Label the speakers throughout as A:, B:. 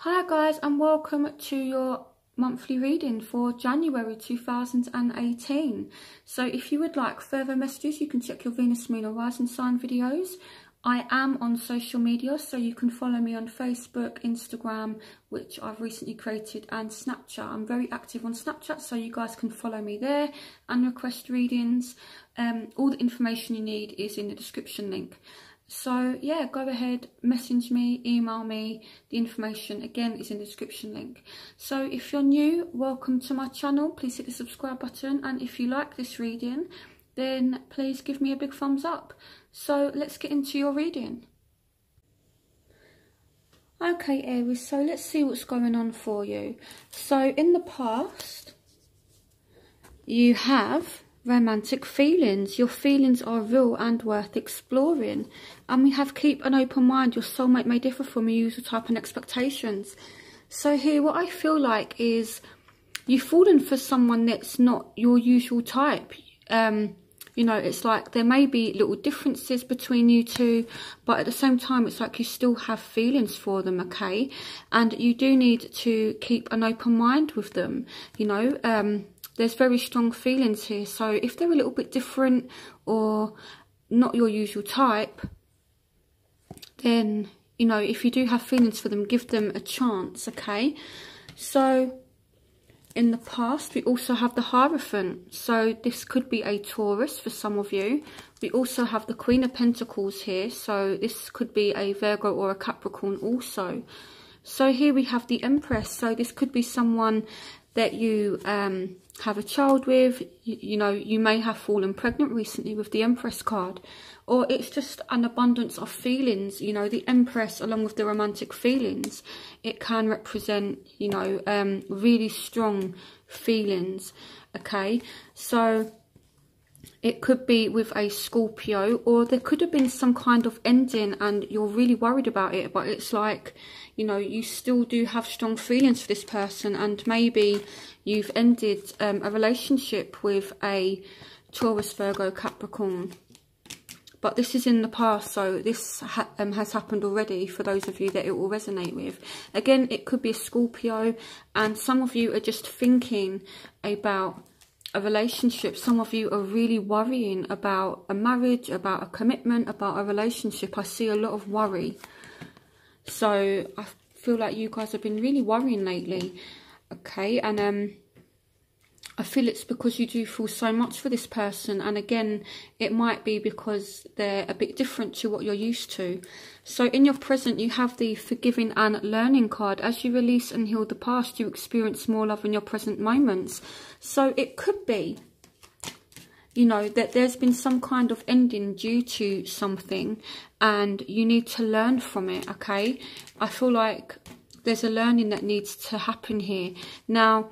A: Hi guys, and welcome to your monthly reading for January 2018. So if you would like further messages, you can check your Venus, Moon or Rising sign videos. I am on social media, so you can follow me on Facebook, Instagram, which I've recently created, and Snapchat. I'm very active on Snapchat, so you guys can follow me there and request readings. All the information you need is in the description link. So yeah, go ahead, message me, email me. The information again is in the description link. So if you're new, welcome to my channel. Please hit the subscribe button, and if you like this reading, then please give me a big thumbs up. So let's get into your reading. Okay, Aries, so let's see what's going on for you. So in the past, you have romantic feelings. Your feelings are real and worth exploring. And we have keep an open mind. Your soulmate may differ from your usual type and expectations. So here, what I feel like is you've fallen for someone that's not your usual type. You know, it's like there may be little differences between you two, but at the same time, it's like you still have feelings for them, okay? And you do need to keep an open mind with them, you know. There's very strong feelings here. So if they're a little bit different or not your usual type, then, you know, if you do have feelings for them, give them a chance, okay? So in the past, we also have the Hierophant. So this could be a Taurus for some of you. We also have the Queen of Pentacles here. So this could be a Virgo or a Capricorn also. So here we have the Empress. So this could be someone that you have a child with. You know, you may have fallen pregnant recently with the Empress card. Or it's just an abundance of feelings. You know, the Empress along with the romantic feelings, it can represent, you know, really strong feelings. Okay, so it could be with a Scorpio, or there could have been some kind of ending and you're really worried about it, but it's like, you know, you still do have strong feelings for this person, and maybe you've ended a relationship with a Taurus, Virgo, Capricorn. But this is in the past, so this has happened already for those of you that it will resonate with. Again, it could be a Scorpio, and some of you are just thinking about a relationship. Some of you are really worrying about a marriage, about a commitment, about a relationship. I see a lot of worry. So I feel like you guys have been really worrying lately. Okay, and I feel it's because you do feel so much for this person. And again, it might be because they're a bit different to what you're used to. So in your present, you have the Forgiving and Learning card. As you release and heal the past, you experience more love in your present moments. So it could be, you know, that there's been some kind of ending due to something and you need to learn from it, okay? I feel like there's a learning that needs to happen here. Now,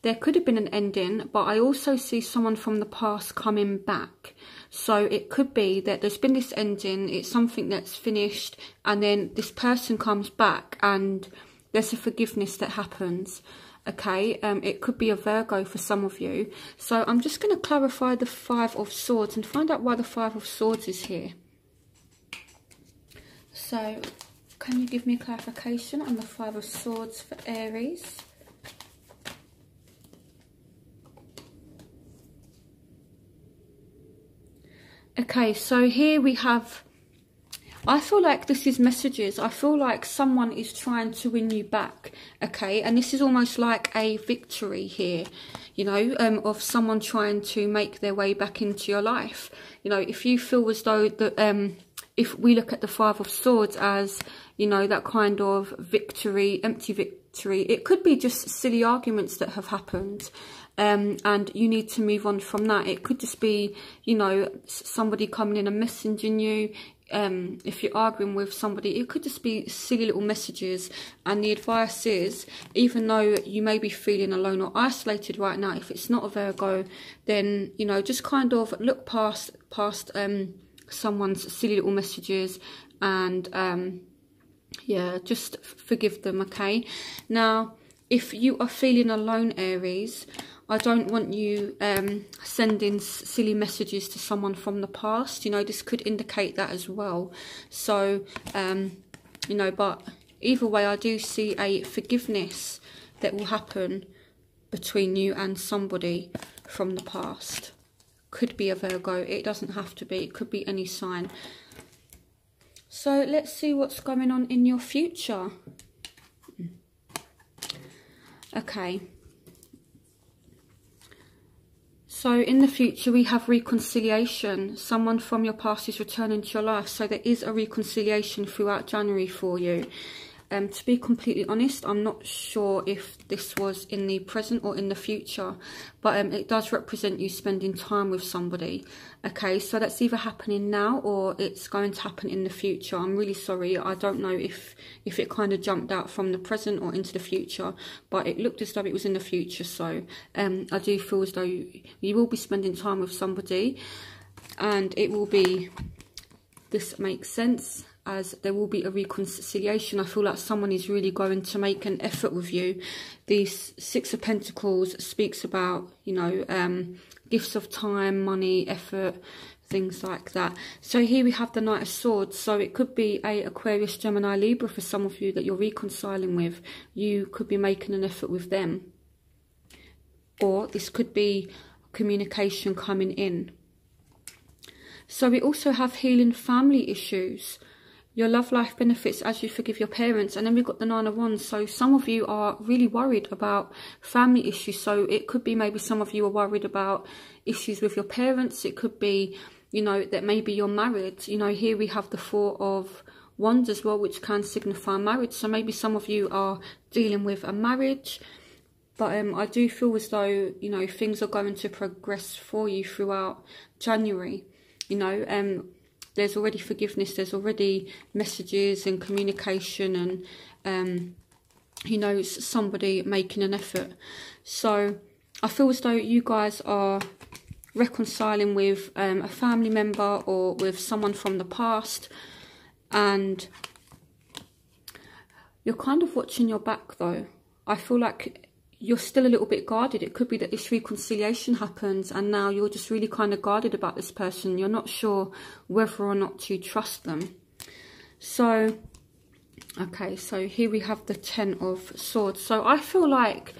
A: there could have been an ending, but I also see someone from the past coming back. So it could be that there's been this ending, it's something that's finished, and then this person comes back and there's a forgiveness that happens. Okay, it could be a Virgo for some of you. So I'm just going to clarify the Five of Swords and find out why the Five of Swords is here. So can you give me clarification on the Five of Swords for Aries? Okay, so here we have, I feel like this is messages. I feel like someone is trying to win you back, okay? And this is almost like a victory here, you know, of someone trying to make their way back into your life. You know, if you feel as though that, if we look at the Five of Swords as, you know, that kind of victory, empty victory, it could be just silly arguments that have happened. And you need to move on from that. It could just be, you know, somebody coming in and messaging you. If you're arguing with somebody, it could just be silly little messages. And the advice is, even though you may be feeling alone or isolated right now, if it's not a Virgo, then, you know, just kind of look past someone's silly little messages and yeah, just forgive them, okay? Now, if you are feeling alone, Aries, I don't want you sending silly messages to someone from the past. You know, this could indicate that as well. So, you know, but either way, I do see a forgiveness that will happen between you and somebody from the past. Could be a Virgo, it doesn't have to be, it could be any sign. So let's see what's going on in your future. Okay. So in the future we have reconciliation. Someone from your past is returning to your life. So there is a reconciliation throughout January for you. To be completely honest, I'm not sure if this was in the present or in the future, but it does represent you spending time with somebody. Okay, so that's either happening now or it's going to happen in the future. I'm really sorry, I don't know if it kind of jumped out from the present or into the future, but it looked as though it was in the future. So I do feel as though you will be spending time with somebody, and it will be, this makes sense, as there will be a reconciliation. I feel like someone is really going to make an effort with you. The Six of Pentacles speaks about, you know, gifts of time, money, effort, things like that. So here we have the Knight of Swords. So it could be a Aquarius, Gemini, Libra for some of you that you're reconciling with. You could be making an effort with them. Or this could be communication coming in. So we also have healing family issues. Your love life benefits as you forgive your parents. And then we've got the Nine of Wands. So some of you are really worried about family issues. So it could be maybe some of you are worried about issues with your parents. It could be, you know, that maybe you're married. You know, here we have the Four of Wands as well, which can signify marriage. So maybe some of you are dealing with a marriage. But I do feel as though, you know, things are going to progress for you throughout January. You know, there's already forgiveness, there's already messages and communication and, you know, somebody making an effort. So I feel as though you guys are reconciling with a family member or with someone from the past, and you're kind of watching your back though. I feel like you're still a little bit guarded. It could be that this reconciliation happens and now you're just really kind of guarded about this person. You're not sure whether or not to trust them. So, okay, so here we have the Ten of Swords. So I feel like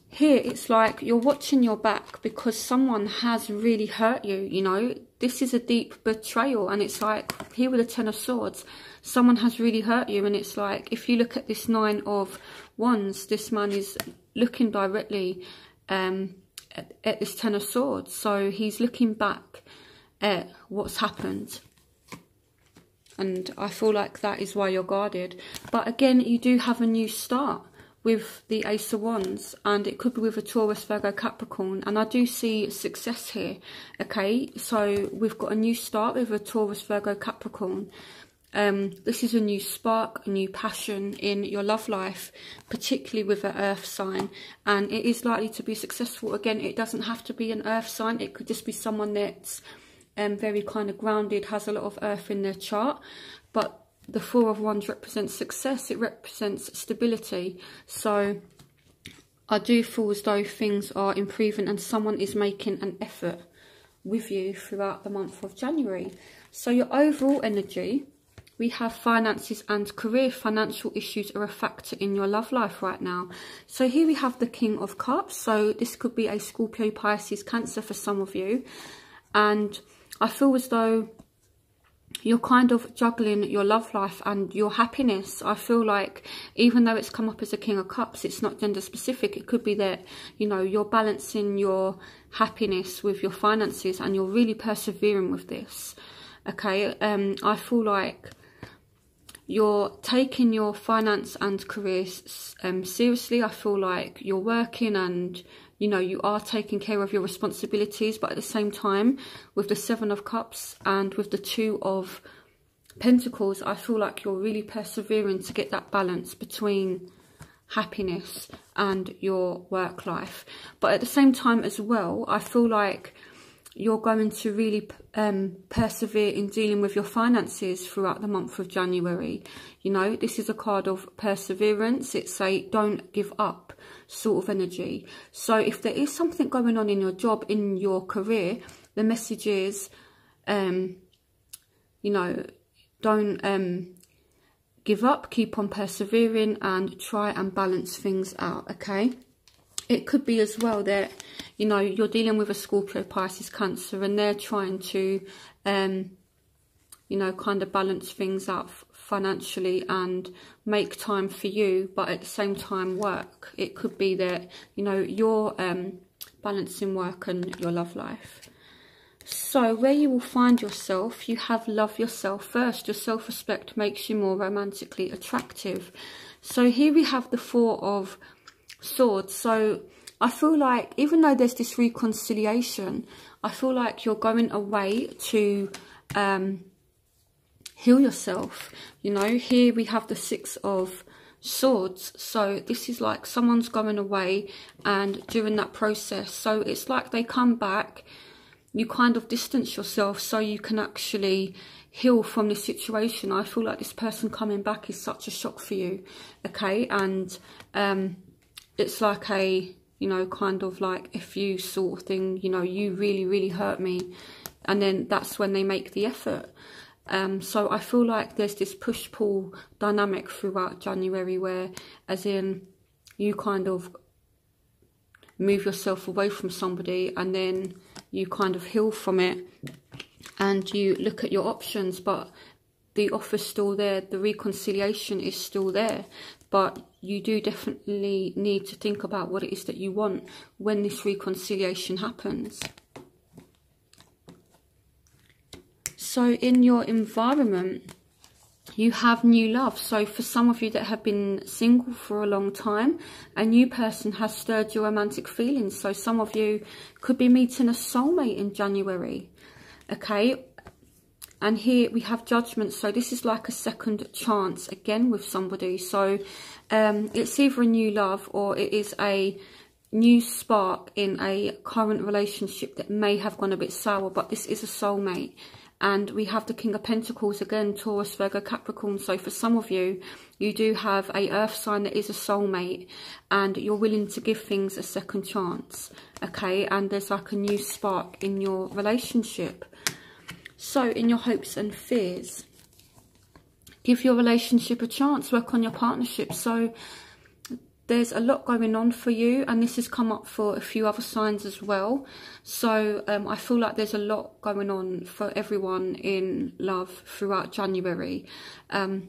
A: here it's like you're watching your back because someone has really hurt you, you know. This is a deep betrayal, and it's like here with the Ten of Swords, someone has really hurt you, and it's like if you look at this Nine of Wands, this man is looking directly at this Ten of Swords. So he's looking back at what's happened. And I feel like that is why you're guarded. But again, you do have a new start with the Ace of Wands, and it could be with a Taurus, Virgo, Capricorn, and I do see success here. Okay, so we've got a new start with a Taurus, Virgo, Capricorn. This is a new spark, a new passion in your love life, particularly with an earth sign, and it is likely to be successful. Again, it doesn't have to be an earth sign, it could just be someone that's very kind of grounded, has a lot of earth in their chart. But the Four of Wands represents success, it represents stability. So I do feel as though things are improving and someone is making an effort with you throughout the month of January. So your overall energy, we have finances and career. Financial issues are a factor in your love life right now. So here we have the King of Cups. So this could be a Scorpio, Pisces, Cancer for some of you. And I feel as though you're kind of juggling your love life and your happiness. I feel like even though it's come up as a King of Cups, it's not gender specific. It could be that, you know, you're balancing your happiness with your finances and you're really persevering with this. Okay, I feel like you're taking your finance and career seriously. I feel like you're working and, you know, you are taking care of your responsibilities, but at the same time, with the Seven of Cups and with the Two of Pentacles, I feel like you're really persevering to get that balance between happiness and your work life. But at the same time as well, I feel like you're going to really persevere in dealing with your finances throughout the month of January. You know, this is a card of perseverance. It's a don't give up sort of energy. So if there is something going on in your job, in your career, the message is, you know, don't give up, keep on persevering and try and balance things out, okay? It could be as well that, you know, you're dealing with a Scorpio, Pisces, Cancer, and they're trying to, you know, kind of balance things out financially and make time for you, but at the same time work. It could be that, you know, you're balancing work and your love life. So where you will find yourself, you have love yourself first. Your self-respect makes you more romantically attractive. So here we have the Four of Swords. So I feel like, even though there's this reconciliation, I feel like you're going away to heal yourself. You know, here we have the Six of Swords. So this is like someone's going away, and during that process, so it's like they come back, you kind of distance yourself so you can actually heal from the situation. I feel like this person coming back is such a shock for you, okay? And it's like a, you know, kind of like if you sort of thing, you know, you really hurt me, and then that's when they make the effort. So I feel like there's this push-pull dynamic throughout January where, as in, you kind of move yourself away from somebody and then you kind of heal from it and you look at your options, but the offer's still there, the reconciliation is still there, but you do definitely need to think about what it is that you want when this reconciliation happens. So in your environment, you have new love. So for some of you that have been single for a long time, a new person has stirred your romantic feelings. So some of you could be meeting a soulmate in January, okay? And here we have Judgment. So this is like a second chance again with somebody. So it's either a new love or it is a new spark in a current relationship that may have gone a bit sour, but this is a soulmate. And we have the King of Pentacles again, Taurus, Virgo, Capricorn. So for some of you, you do have a earth sign that is a soulmate and you're willing to give things a second chance, okay? And there's like a new spark in your relationship. So in your hopes and fears, give your relationship a chance, work on your partnership. So there's a lot going on for you, and this has come up for a few other signs as well. So I feel like there's a lot going on for everyone in love throughout January. But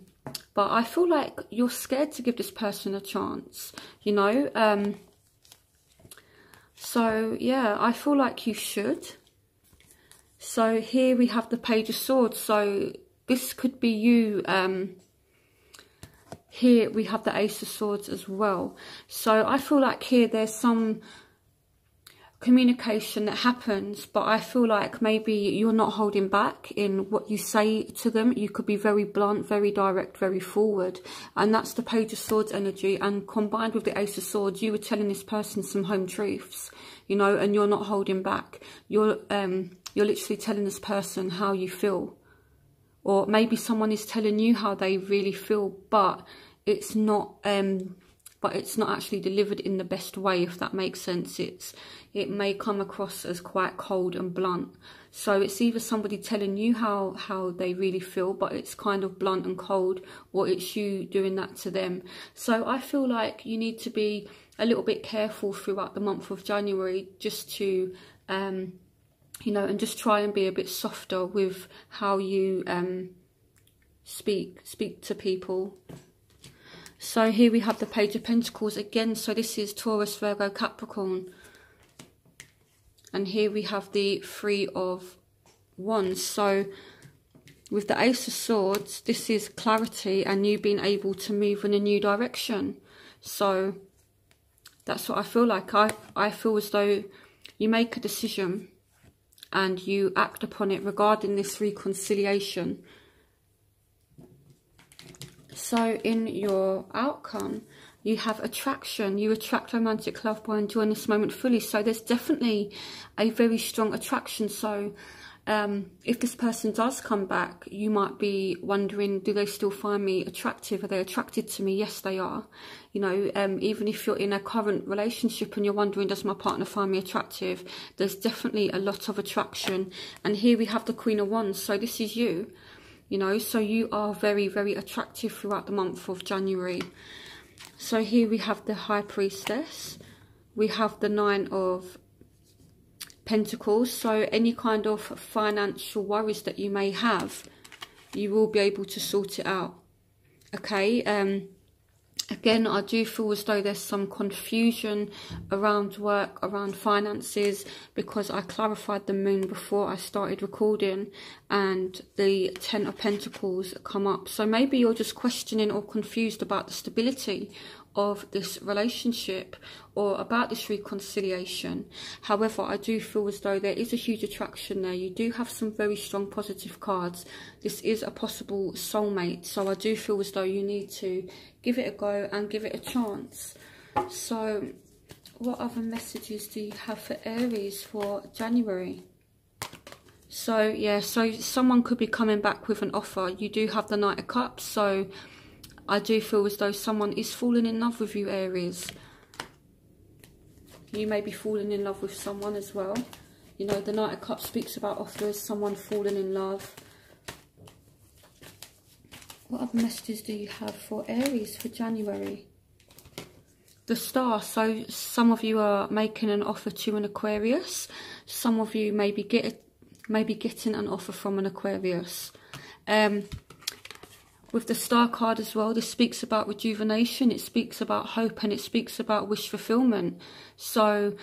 A: I feel like you're scared to give this person a chance, you know. So yeah, I feel like you should. So here we have the Page of Swords. So this could be you. Here we have the Ace of Swords as well. So I feel like here there's some communication that happens, but I feel like maybe you're not holding back in what you say to them. You could be very blunt, very direct, very forward. And that's the Page of Swords energy. And combined with the Ace of Swords, you were telling this person some home truths, you know, and you're not holding back. You're literally telling this person how you feel. Or maybe someone is telling you how they really feel, but it's not actually delivered in the best way, if that makes sense. It may come across as quite cold and blunt. So it's either somebody telling you how they really feel, but it's kind of blunt and cold, or it's you doing that to them. So I feel like you need to be a little bit careful throughout the month of January, just to you know, and just try and be a bit softer with how you speak to people. So here we have the Page of Pentacles again. So this is Taurus, Virgo, Capricorn. And here we have the Three of Wands. So with the Ace of Swords, this is clarity and you being able to move in a new direction. So that's what I feel like. I feel as though you make a decision and you act upon it regarding this reconciliation. So in your outcome, you have attraction. You attract romantic love by enjoying this moment fully. So there's definitely a very strong attraction. So if this person does come back, you might be wondering, do they still find me attractive? Are they attracted to me? Yes, they are. You know, even if you're in a current relationship and you're wondering, does my partner find me attractive? There's definitely a lot of attraction. And here we have the Queen of Wands. So this is you. you know, so you are very, very attractive throughout the month of January. So here we have the High Priestess, we have the Nine of Pentacles. So any kind of financial worries that you may have, you will be able to sort it out. Okay, again, I do feel as though there's some confusion around work, around finances, because I clarified the moon before I started recording and the Ten of Pentacles come up. So maybe you're just questioning or confused about the stability of this relationship or about this reconciliation. However, I do feel as though there is a huge attraction there. You do have some very strong positive cards. This is a possible soulmate, so I do feel as though you need to give it a go and give it a chance. So what other messages do you have for Aries for January? So yeah, so someone could be coming back with an offer. You do have the Knight of Cups, so I do feel as though someone is falling in love with you, Aries. You may be falling in love with someone as well. You know, the Knight of Cups speaks about offers, someone falling in love. What other messages do you have for Aries for January? The Star. So some of you are making an offer to an Aquarius. Some of you may be getting an offer from an Aquarius. With the Star card as well, this speaks about rejuvenation, it speaks about hope, and it speaks about wish fulfillment. So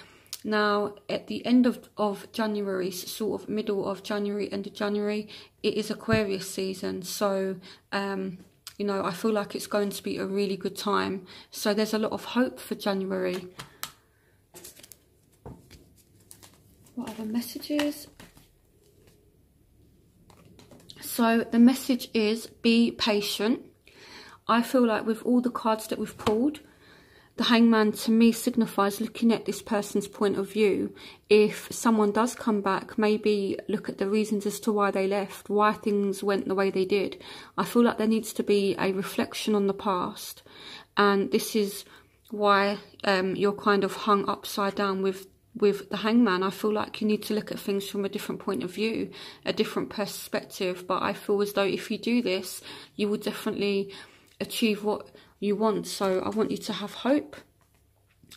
A: now at the end of January, sort of middle of January, end of January, it is Aquarius season. So, you know, I feel like it's going to be a really good time. So there's a lot of hope for January. What other messages? So the message is be patient. I feel like with all the cards that we've pulled, the Hangman to me signifies looking at this person's point of view. If someone does come back, maybe look at the reasons as to why they left, why things went the way they did. I feel like there needs to be a reflection on the past. And this is why you're kind of hung upside down with the Hangman. I feel like you need to look at things from a different point of view, a different perspective. But I feel as though if you do this, you will definitely achieve what you want. So I want you to have hope.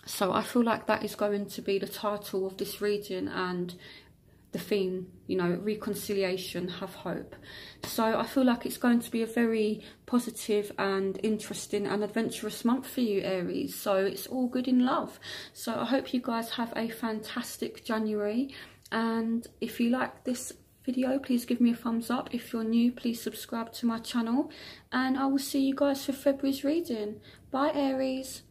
A: So I feel like that is going to be the title of this reading and the theme, you know, reconciliation, have hope. So I feel like it's going to be a very positive and interesting and adventurous month for you, Aries. So it's all good in love. So I hope you guys have a fantastic January. And if you like this video, please give me a thumbs up. If you're new, please subscribe to my channel. And I will see you guys for February's reading. Bye, Aries.